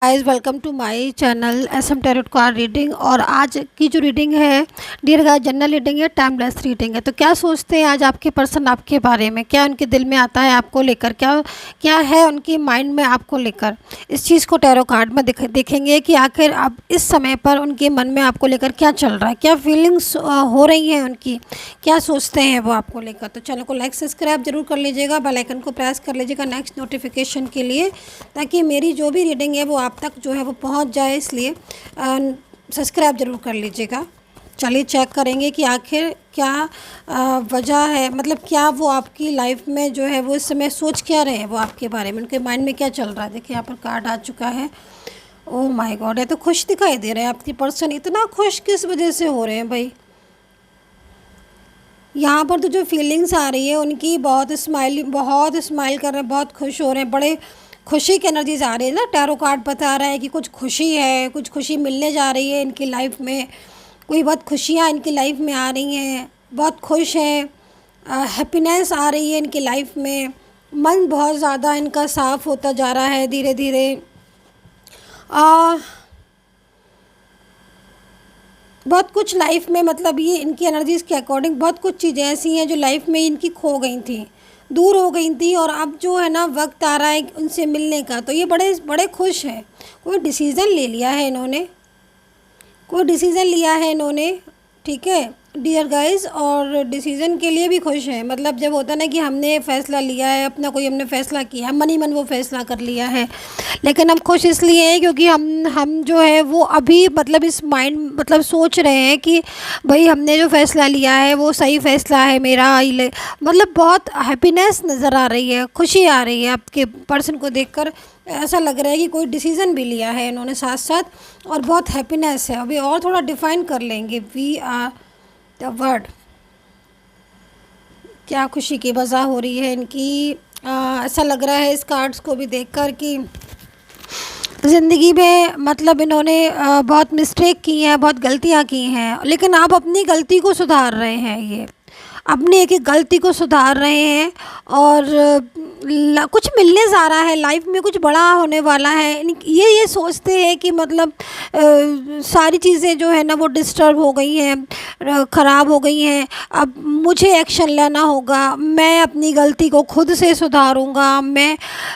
Guys welcome to my channel SM tarot card reading. और आज की जो रीडिंग है डियर गाइस जनरल रीडिंग है, टाइमलेस रीडिंग है। तो क्या सोचते हैं आज आपके पर्सन आपके बारे में, क्या उनके दिल में आता है आपको लेकर, क्या क्या है उनकी माइंड में आपको लेकर, इस चीज़ को टैरो कार्ड में देखेंगे कि आखिर अब इस समय पर उनके मन में आपको लेकर क्या चल रहा है, क्या फीलिंग्स हो रही हैं उनकी, क्या सोचते हैं वो आपको लेकर। तो चैनल को लाइक सब्सक्राइब जरूर कर लीजिएगा, बेल आइकन को प्रेस कर लीजिएगा नेक्स्ट नोटिफिकेशन के लिए, ताकि मेरी जो भी रीडिंग है वो आप तक जो है वो पहुंच जाए। इसलिए सब्सक्राइब जरूर कर लीजिएगा। चलिए चेक करेंगे कि आखिर क्या वजह है, मतलब क्या वो आपकी लाइफ में जो है वो इस समय सोच क्या रहे हैं वो आपके बारे में, उनके माइंड में क्या चल रहा है। देखिए यहाँ पर कार्ड आ चुका है। ओह माय गॉड, ये तो खुश दिखाई दे रहे हैं आपकी पर्सन। इतना खुश किस वजह से हो रहे हैं भाई? यहाँ पर तो जो फीलिंग्स आ रही है उनकी, बहुत स्माइल कर रहे हैं, बहुत खुश हो रहे हैं, बड़े खुशी की एनर्जीज आ रही है ना। टैरो कार्ड बता रहा है कि कुछ खुशी है, कुछ खुशी मिलने जा रही है इनकी लाइफ में, कोई बहुत खुशियाँ इनकी लाइफ में आ रही हैं, बहुत खुश हैं, हैप्पीनेस आ रही है इनकी लाइफ में। मन बहुत ज़्यादा इनका साफ़ होता जा रहा है धीरे धीरे। बहुत कुछ लाइफ में, मतलब ये इनकी एनर्जीज़ के अकॉर्डिंग बहुत कुछ चीज़ें ऐसी हैं जो लाइफ में इनकी खो गई थी, दूर हो गई थी, और अब जो है ना वक्त आ रहा है उनसे मिलने का। तो ये बड़े बड़े खुश हैं। कोई डिसीज़न ले लिया है इन्होंने, कोई डिसीज़न लिया है इन्होंने, ठीक है डियर गाइस। और डिसीज़न के लिए भी खुश हैं, मतलब जब होता है ना कि हमने फ़ैसला लिया है अपना, कोई हमने फ़ैसला किया है, मन ही मन वो फ़ैसला कर लिया है, लेकिन हम खुश इसलिए हैं क्योंकि हम जो है वो अभी मतलब इस माइंड मतलब सोच रहे हैं कि भाई हमने जो फ़ैसला लिया है वो सही फ़ैसला है मेरा। मतलब बहुत हैप्पीनेस नज़र आ रही है, खुशी आ रही है आपके पर्सन को देखकर। ऐसा लग रहा है कि कोई डिसीज़न भी लिया है इन्होंने साथ साथ, और बहुत हैप्पीनेस है। अभी और थोड़ा डिफ़ाइन कर लेंगे वी आर द वर्ड, क्या खुशी की वजह हो रही है इनकी। ऐसा लग रहा है इस कार्ड्स को भी देखकर कि ज़िंदगी में मतलब इन्होंने बहुत मिस्टेक की हैं, बहुत गलतियां की हैं, लेकिन आप अपनी गलती को सुधार रहे हैं। ये अपनी एक एक गलती को सुधार रहे हैं, और कुछ मिलने जा रहा है लाइफ में, कुछ बड़ा होने वाला है। ये सोचते हैं कि मतलब सारी चीज़ें जो है ना वो डिस्टर्ब हो गई हैं, ख़राब हो गई हैं, अब मुझे एक्शन लेना होगा, मैं अपनी गलती को खुद से सुधारूंगा। मैं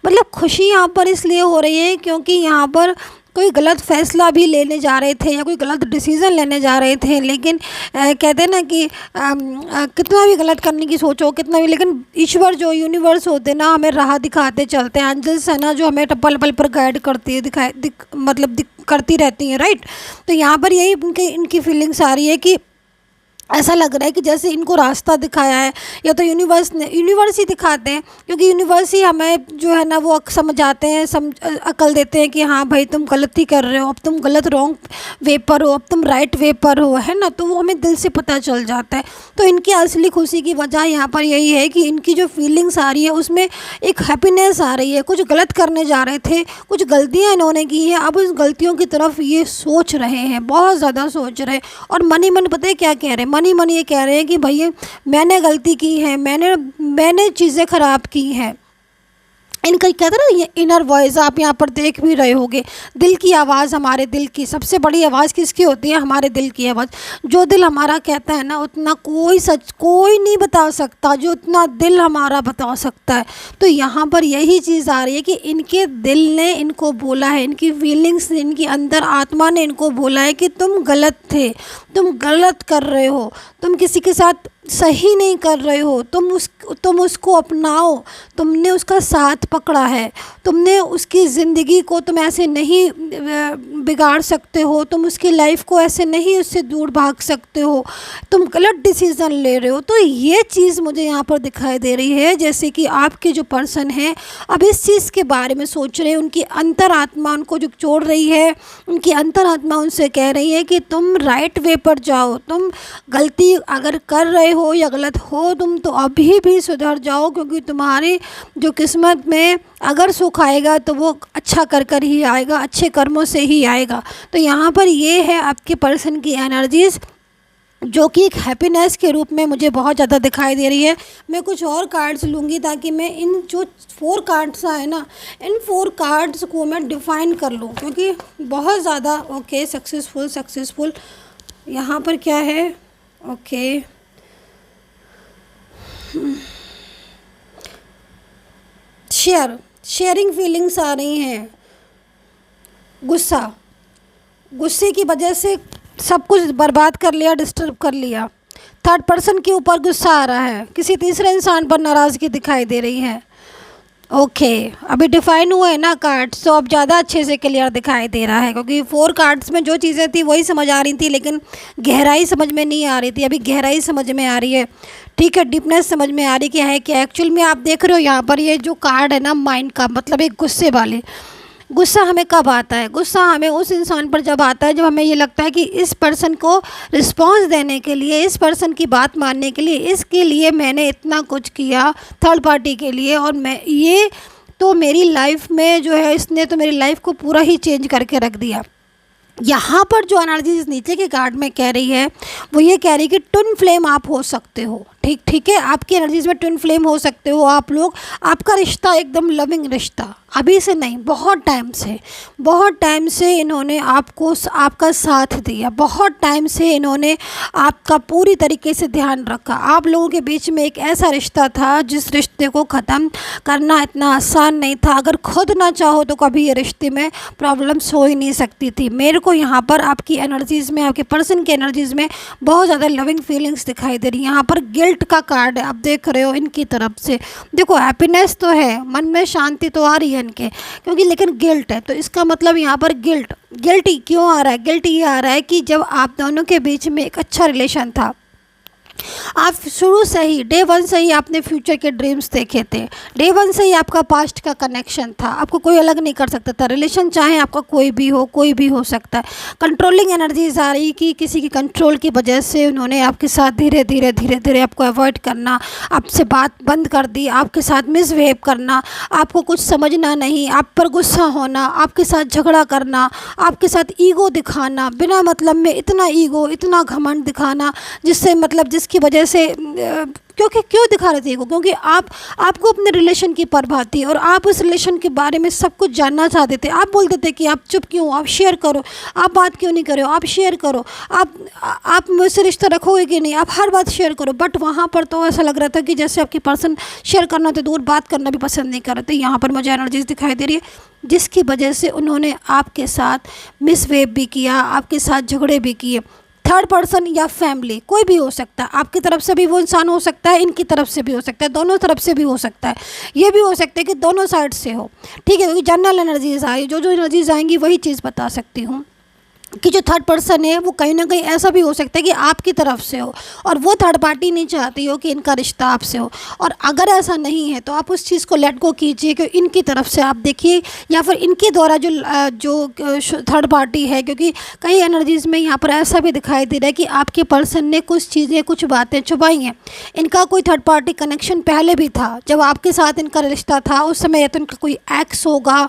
मतलब खुशी यहाँ पर इसलिए हो रही है क्योंकि यहाँ पर कोई गलत फ़ैसला भी लेने जा रहे थे या कोई गलत डिसीज़न लेने जा रहे थे, लेकिन कहते हैं ना कि कितना भी गलत करने की सोचो, कितना भी, लेकिन ईश्वर जो यूनिवर्स होते ना हमें राह दिखाते चलते हैं। एंजल्स है ना जो हमें पल पल पर गाइड करती है, करती रहती हैं, राइट। तो यहाँ पर यही इनकी फीलिंग्स आ रही है कि ऐसा लग रहा है कि जैसे इनको रास्ता दिखाया है, या तो यूनिवर्स ही दिखाते हैं, क्योंकि यूनिवर्स ही हमें जो है ना वो समझाते हैं, अकल देते हैं कि हाँ भाई तुम गलती कर रहे हो, अब तुम गलत रॉन्ग वे पर हो, अब तुम राइट वे पर हो, है ना। तो वो हमें दिल से पता चल जाता है। तो इनकी असली खुशी की वजह यहाँ पर यही है कि इनकी जो फीलिंग्स आ रही है उसमें एक हैप्पीनेस आ रही है। कुछ गलत करने जा रहे थे, कुछ गलतियाँ इन्होंने की हैं, अब उस गलतियों की तरफ ये सोच रहे हैं, बहुत ज़्यादा सोच रहे हैं। और मन ही मन पता है क्या कह रहे हैं, मन ही मन ये कह रहे हैं कि भैया मैंने गलती की है, मैंने चीज़ें ख़राब की हैं। इनका कहते हैं ना ये इनर वॉइस, आप यहाँ पर देख भी रहे होगे, दिल की आवाज़, हमारे दिल की सबसे बड़ी आवाज़ किसकी होती है? हमारे दिल की आवाज़। जो दिल हमारा कहता है ना उतना कोई नहीं बता सकता जो उतना दिल हमारा बता सकता है। तो यहाँ पर यही चीज़ आ रही है कि इनके दिल ने इनको बोला है, इनकी फीलिंग्स ने, इनकी अंदर आत्मा ने इनको बोला है कि तुम गलत थे, तुम गलत कर रहे हो, तुम किसी के साथ सही नहीं कर रहे हो, तुम उसको अपनाओ, तुमने उसका साथ पकड़ा है, तुमने उसकी ज़िंदगी को तुम ऐसे नहीं बिगाड़ सकते हो, तुम उसकी लाइफ को ऐसे नहीं उससे दूर भाग सकते हो, तुम गलत डिसीज़न ले रहे हो। तो ये चीज़ मुझे यहाँ पर दिखाई दे रही है, जैसे कि आपके जो पर्सन हैं अब इस चीज़ के बारे में सोच रहे हैं, उनकी अंतरात्मा उनको जो छोड़ रही है, उनकी अंतरात्मा उनसे कह रही है कि तुम राइट वे पर जाओ, तुम गलती अगर कर रहे हो या गलत हो तुम तो अभी भी सुधर जाओ, क्योंकि तुम्हारी जो किस्मत में अगर सुख आएगा तो वो अच्छा कर कर ही आएगा, अच्छे कर्मों से ही आएगा। तो यहाँ पर ये है आपके पर्सन की एनर्जीज़। जो कि एक हैप्पीनेस के रूप में मुझे बहुत ज़्यादा दिखाई दे रही है। मैं कुछ और कार्ड्स लूँगी ताकि मैं इन जो 4 कार्ड्स आए ना, इन 4 कार्ड्स को मैं डिफ़ाइन कर लूँ, क्योंकि बहुत ज़्यादा ओके सक्सेसफुल यहाँ पर क्या है, ओके शेयरिंग फीलिंग्स आ रही हैं। गुस्से की वजह से सब कुछ बर्बाद कर लिया, डिस्टर्ब कर लिया। थर्ड पर्सन के ऊपर गुस्सा आ रहा है, किसी तीसरे इंसान पर नाराज़गी दिखाई दे रही है। ओके अभी डिफाइन हुए ना कार्ड्स, तो अब ज़्यादा अच्छे से क्लियर दिखाई दे रहा है, क्योंकि 4 कार्ड्स में जो चीज़ें थी वही समझ आ रही थी, लेकिन गहराई समझ में नहीं आ रही थी। अभी गहराई समझ में आ रही है, ठीक है, डीपनेस समझ में आ रही कि है क्या एक्चुअल में। आप देख रहे हो यहाँ पर ये जो कार्ड है ना माइंड का, मतलब एक गुस्से वाले। गुस्सा हमें कब आता है? गुस्सा हमें उस इंसान पर जब आता है जब हमें ये लगता है कि इस पर्सन को रिस्पॉन्स देने के लिए, इस पर्सन की बात मानने के लिए, इसके लिए मैंने इतना कुछ किया थर्ड पार्टी के लिए, और मैं ये तो मेरी लाइफ में जो है इसने तो मेरी लाइफ को पूरा ही चेंज करके रख दिया। यहाँ पर जो एनर्जी नीचे के कार्ड में कह रही है वो ये कह रही है कि ट्विन फ्लेम आप हो सकते हो। ठीक है, आपकी एनर्जीज में ट्विन फ्लेम हो सकते हो आप लोग। आपका रिश्ता एकदम लविंग रिश्ता, अभी से नहीं, बहुत टाइम से इन्होंने आपको आपका साथ दिया, बहुत टाइम से इन्होंने आपका पूरी तरीके से ध्यान रखा। आप लोगों के बीच में एक ऐसा रिश्ता था जिस रिश्ते को ख़त्म करना इतना आसान नहीं था। अगर खुद ना चाहो तो कभी ये रिश्ते में प्रॉब्लम्स हो ही नहीं सकती थी। मेरे को यहाँ पर आपकी एनर्जीज़ में, आपके पर्सन की एनर्जीज़ में बहुत ज़्यादा लविंग फीलिंग्स दिखाई दे रही है। यहाँ पर गिल्ट का कार्ड है, आप देख रहे हो इनकी तरफ से। देखो हैप्पीनेस तो है, मन में शांति तो आ रही है इनके, क्योंकि लेकिन गिल्ट है, तो इसका मतलब यहाँ पर गिल्टी क्यों आ रहा है? गिल्ट ये आ रहा है कि जब आप दोनों के बीच में एक अच्छा रिलेशन था, आप शुरू से ही डे 1 से ही आपने फ्यूचर के ड्रीम्स देखे थे, डे 1 से ही आपका पास्ट का कनेक्शन था, आपको कोई अलग नहीं कर सकता था। रिलेशन चाहे आपका कोई भी हो सकता है। कंट्रोलिंग एनर्जीज आ रही कि किसी की कंट्रोल की वजह से उन्होंने आपके साथ धीरे धीरे आपको अवॉइड करना, आपसे बात बंद कर दी, आपके साथ मिसबिहेव करना, आपको कुछ समझना नहीं, आप पर गुस्सा होना, आपके साथ झगड़ा करना, आपके साथ ईगो दिखाना, बिना मतलब में इतना ईगो, इतना घमंड दिखाना, जिससे मतलब जिसकी वजह से क्योंकि क्यों दिखा रहे थे ईगो? क्योंकि आपको अपने रिलेशन की परवाह थी और आप उस रिलेशन के बारे में सब कुछ जानना चाहते थे। आप बोलते थे कि आप चुप क्यों, आप शेयर करो, आप बात क्यों नहीं कर रहे हो, आप शेयर करो, आप मुझसे रिश्ता रखोगे कि नहीं, आप हर बात शेयर करो। बट वहाँ पर तो ऐसा लग रहा था कि जैसे आपकी पर्सन शेयर करना तो दूर, बात करना भी पसंद नहीं कर रहे थे। यहाँ पर मुझे एनर्जीज दिखाई दे रही है जिसकी वजह से उन्होंने आपके साथ मिसबिहेव भी किया, आपके साथ झगड़े भी किए। थर्ड पर्सन या फैमिली कोई भी हो सकता है, आपकी तरफ से भी वो इंसान हो सकता है, इनकी तरफ से भी हो सकता है, दोनों तरफ से भी हो सकता है। ये भी हो सकता है कि दोनों साइड से हो, ठीक है, क्योंकि जनरल एनर्जीज आई, जो एनर्जीज आएंगी वही चीज़ बता सकती हूँ कि जो थर्ड पर्सन है वो कहीं ना कहीं ऐसा भी हो सकता है कि आपकी तरफ से हो और वो थर्ड पार्टी नहीं चाहती हो कि इनका रिश्ता आपसे हो। और अगर ऐसा नहीं है तो आप उस चीज़ को लेट गो कीजिए कि इनकी तरफ से आप देखिए, या फिर इनके द्वारा जो थर्ड पार्टी है, क्योंकि कई एनर्जीज़ में यहाँ पर ऐसा भी दिखाई दे रहा है कि आपके पर्सन ने कुछ चीज़ें, कुछ बातें छुपाई हैं। इनका कोई थर्ड पार्टी कनेक्शन पहले भी था, जब आपके साथ इनका रिश्ता था उस समय, या तो इनका कोई एक्स होगा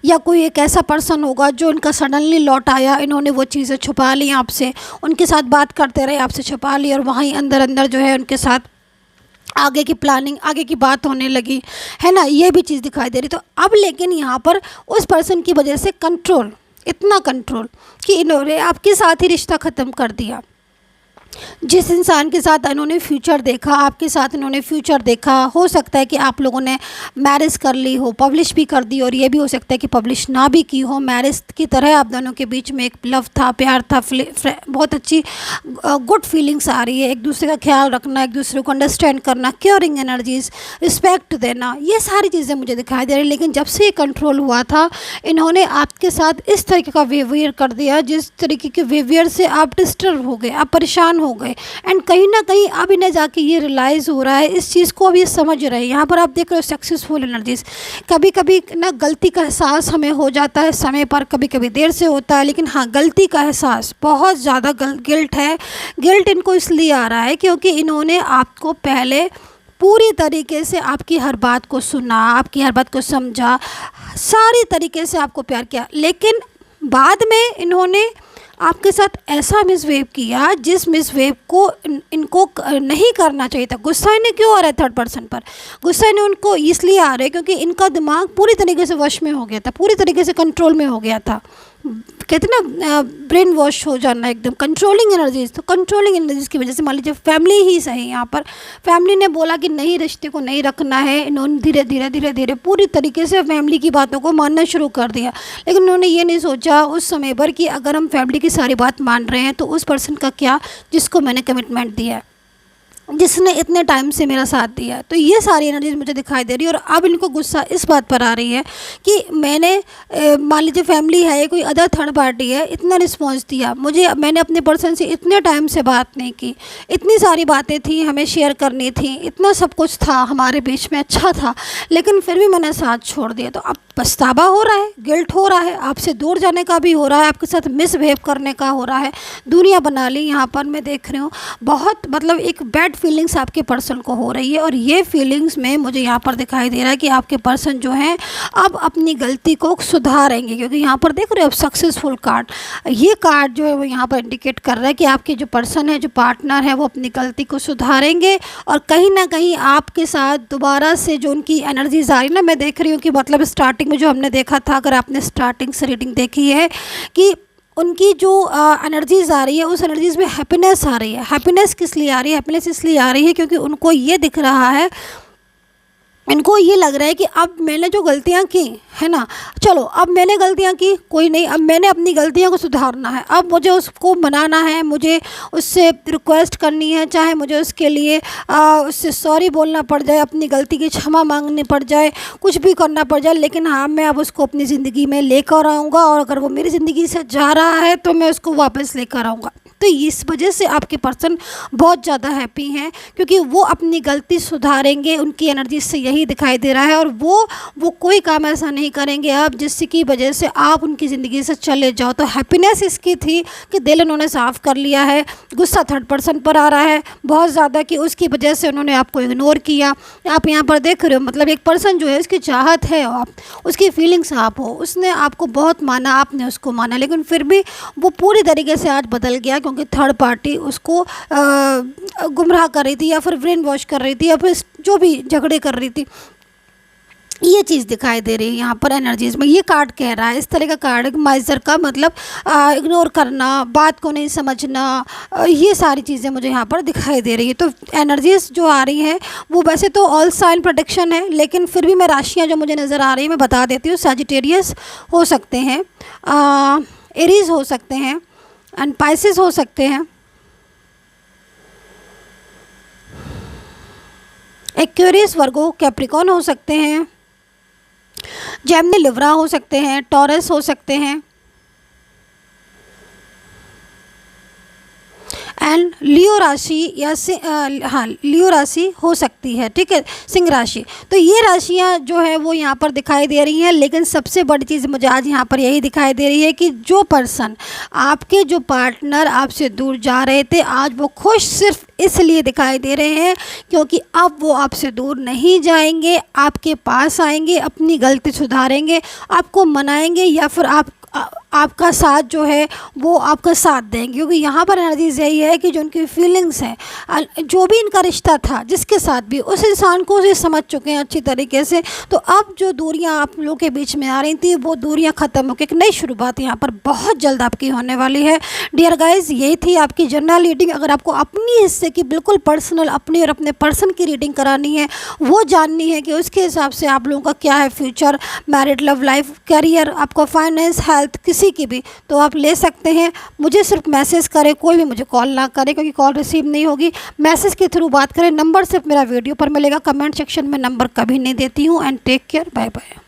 या कोई एक ऐसा पर्सन होगा जो इनका सडनली लौट आया, इन्होंने वो चीज़ें छुपा ली आपसे, उनके साथ बात करते रहे, आपसे छुपा ली, और वहीं अंदर जो है उनके साथ आगे की प्लानिंग, आगे की बात होने लगी, है ना, ये भी चीज़ दिखाई दे रही। तो अब लेकिन यहाँ पर उस पर्सन की वजह से कंट्रोल, इतना कंट्रोल कि इन्होंने आपके साथ ही रिश्ता ख़त्म कर दिया। जिस इंसान के साथ इन्होंने फ्यूचर देखा, आपके साथ इन्होंने फ्यूचर देखा, हो सकता है कि आप लोगों ने मैरिज कर ली हो, पब्लिश भी कर दी, और ये भी हो सकता है कि पब्लिश ना भी की हो। मैरिज की तरह आप दोनों के बीच में एक लव था, प्यार था, बहुत अच्छी गुड फीलिंग्स आ रही है, एक दूसरे का ख्याल रखना, एक दूसरे को अंडरस्टैंड करना, केयरिंग एनर्जीज, रिस्पेक्ट देना, ये सारी चीज़ें मुझे दिखाई दे रही। लेकिन जब से ये कंट्रोल हुआ था, इन्होंने आपके साथ इस तरीके का बिहेवियर कर दिया जिस तरीके के बिहेवियर से आप डिस्टर्ब हो गए, आप परेशान हो गए। एंड कहीं ना कहीं अब इन्हें जाके ये रियलाइज़ हो रहा है, इस चीज़ को अब ये समझ रहे हैं। यहाँ पर आप देख रहे हो सक्सेसफुल एनर्जीज। कभी कभी ना गलती का एहसास हमें हो जाता है समय पर, कभी कभी देर से होता है, लेकिन हाँ गलती का एहसास, बहुत ज़्यादा गिल्ट है। गिल्ट इनको इसलिए आ रहा है क्योंकि इन्होंने आपको पहले पूरी तरीके से आपकी हर बात को सुना, आपकी हर बात को समझा, सारी तरीके से आपको प्यार किया, लेकिन बाद में इन्होंने आपके साथ ऐसा मिसबिहेव किया जिस मिसबिहेव को इनको नहीं करना चाहिए था। गुस्सा इन्हें क्यों आ रहा है थर्ड पर्सन पर? गुस्सा इन्हें उनको इसलिए आ रहा है क्योंकि इनका दिमाग पूरी तरीके से वश में हो गया था, पूरी तरीके से कंट्रोल में हो गया था। कहते ना ब्रेन वॉश हो जाना, एकदम कंट्रोलिंग एनर्जीज। तो कंट्रोलिंग एनर्जीज की वजह से मान लीजिए फैमिली ही सही, यहाँ पर फैमिली ने बोला कि नहीं, रिश्ते को नहीं रखना है, इन्होंने धीरे धीरे धीरे धीरे पूरी तरीके से फैमिली की बातों को मानना शुरू कर दिया। लेकिन उन्होंने ये नहीं सोचा उस समय पर कि अगर हम फैमिली की सारी बात मान रहे हैं तो उस पर्सन का क्या जिसको मैंने कमिटमेंट दिया है, जिसने इतने टाइम से मेरा साथ दिया। तो ये सारी एनर्जीज मुझे दिखाई दे रही है। और अब इनको गुस्सा इस बात पर आ रही है कि मैंने मान लीजिए फैमिली है, कोई अदर थर्ड पार्टी है, इतना रिस्पॉन्स दिया मुझे, मैंने अपने पर्सन से इतने टाइम से बात नहीं की, इतनी सारी बातें थी हमें शेयर करनी थी, इतना सब कुछ था हमारे बीच में, अच्छा था, लेकिन फिर भी मैंने साथ छोड़ दिया। तो अब पछतावा हो रहा है, गिल्ट हो रहा है, आपसे दूर जाने का भी हो रहा है, आपके साथ मिसबिहेव करने का हो रहा है, दुनिया बना ली। यहाँ पर मैं देख रही हूँ बहुत मतलब एक बैड फीलिंग्स आपके पर्सन को हो रही है। और ये फीलिंग्स में मुझे यहाँ पर दिखाई दे रहा है कि आपके पर्सन जो हैं अब अपनी गलती को सुधारेंगे, क्योंकि यहाँ पर देख रहे हो अब सक्सेसफुल कार्ड, ये कार्ड जो है वो यहाँ पर इंडिकेट कर रहा है कि आपके जो पर्सन है, जो पार्टनर है, वो अपनी गलती को सुधारेंगे। और कहीं ना कहीं आपके साथ दोबारा से जो उनकी एनर्जीज आ रही ना, मैं देख रही हूँ कि मतलब स्टार्टिंग में जो हमने देखा था, अगर आपने स्टार्टिंग से रीडिंग देखी है, कि उनकी जो एनर्जीज़ आ रही है उस एनर्जीज़ में हैप्पीनेस आ रही है। हैप्पीनेस किस लिए आ रही है? हैप्पीनेस इसलिए आ रही है क्योंकि उनको ये दिख रहा है, इनको ये लग रहा है कि अब मैंने जो गलतियाँ की है ना, चलो अब मैंने गलतियाँ की, कोई नहीं, अब मैंने अपनी गलतियों को सुधारना है, अब मुझे उसको मनाना है, मुझे उससे रिक्वेस्ट करनी है, चाहे मुझे उसके लिए उससे सॉरी बोलना पड़ जाए, अपनी गलती की क्षमा मांगनी पड़ जाए, कुछ भी करना पड़ जाए, लेकिन हाँ मैं अब उसको अपनी ज़िंदगी में लेकर आऊँगा। और अगर वो मेरी ज़िंदगी से जा रहा है तो मैं उसको वापस लेकर आऊँगा। तो इस वजह से आपके पर्सन बहुत ज़्यादा हैप्पी हैं क्योंकि वो अपनी गलती सुधारेंगे, उनकी एनर्जी से यही दिखाई दे रहा है। और वो कोई काम ऐसा नहीं करेंगे अब जिसकी की वजह से आप उनकी ज़िंदगी से चले जाओ। तो हैप्पीनेस इसकी थी कि दिल उन्होंने साफ़ कर लिया है। गुस्सा थर्ड पर्सन पर आ रहा है बहुत ज़्यादा कि उसकी वजह से उन्होंने आपको इग्नोर किया। आप यहाँ पर देख रहे हो मतलब एक पर्सन जो है उसकी चाहत है, आप उसकी फीलिंग्स आप हो, उसने आपको बहुत माना, आपने उसको माना, लेकिन फिर भी वो पूरी तरीके से आज बदल गया क्योंकि थर्ड पार्टी उसको गुमराह कर रही थी या फिर ब्रेन वॉश कर रही थी या फिर जो भी झगड़े कर रही थी। ये चीज़ दिखाई दे रही है यहाँ पर एनर्जीज़ में। ये कार्ड कह रहा है, इस तरह का कार्ड है माइजर का, मतलब इग्नोर करना, बात को नहीं समझना, ये सारी चीज़ें मुझे यहाँ पर दिखाई दे रही है। तो एनर्जीज़ जो आ रही हैं वो वैसे तो ऑल साइन प्रोटेक्शन है, लेकिन फिर भी मैं राशियाँ जो मुझे नज़र आ रही हैं मैं बता देती हूँ। सजिटेरियस हो सकते हैं, एरीज हो सकते हैं, एंड पाइसेस हो सकते हैं, एक्वेरियस, वर्गो, कैप्रिकॉन हो सकते हैं, जेमिनी, लिब्रा हो सकते हैं, टॉरस हो सकते हैं, एंड लियो राशि या हाँ लियो राशि हो सकती है, ठीक है, सिंह राशि। तो ये राशियाँ जो है वो यहाँ पर दिखाई दे रही हैं। लेकिन सबसे बड़ी चीज़ मुझे आज यहाँ पर यही दिखाई दे रही है कि जो पर्सन, आपके जो पार्टनर आपसे दूर जा रहे थे, आज वो खुश सिर्फ इसलिए दिखाई दे रहे हैं क्योंकि अब वो आपसे दूर नहीं जाएंगे, आपके पास आएंगे, अपनी गलती सुधारेंगे, आपको मनाएंगे या फिर आपका साथ जो है वो आपका साथ देंगे। क्योंकि यहाँ पर एनर्जीज यही है कि जो उनकी फीलिंग्स हैं, जो भी इनका रिश्ता था जिसके साथ भी, उस इंसान को ये समझ चुके हैं अच्छी तरीके से। तो अब जो दूरियाँ आप लोगों के बीच में आ रही थी वो दूरियाँ ख़त्म होकर एक नई शुरुआत यहाँ पर बहुत जल्द आपकी होने वाली है। डियर गाइज, यही थी आपकी जनरल रीडिंग। अगर आपको अपनी हिस्से की बिल्कुल पर्सनल अपनी और अपने पर्सन की रीडिंग करानी है, वो जाननी है कि उसके हिसाब से आप लोगों का क्या है future, married, love life, career, आपका फाइनेंस, हेल्थ, किसी की भी, तो आप ले सकते हैं। मुझे सिर्फ मैसेज करें, कोई भी मुझे कॉल ना करे क्योंकि कॉल रिसीव नहीं होगी। मैसेज के थ्रू बात करें। नंबर सिर्फ मेरा वीडियो पर मिलेगा, कमेंट सेक्शन में नंबर कभी नहीं देती हूँ। And take care, bye bye.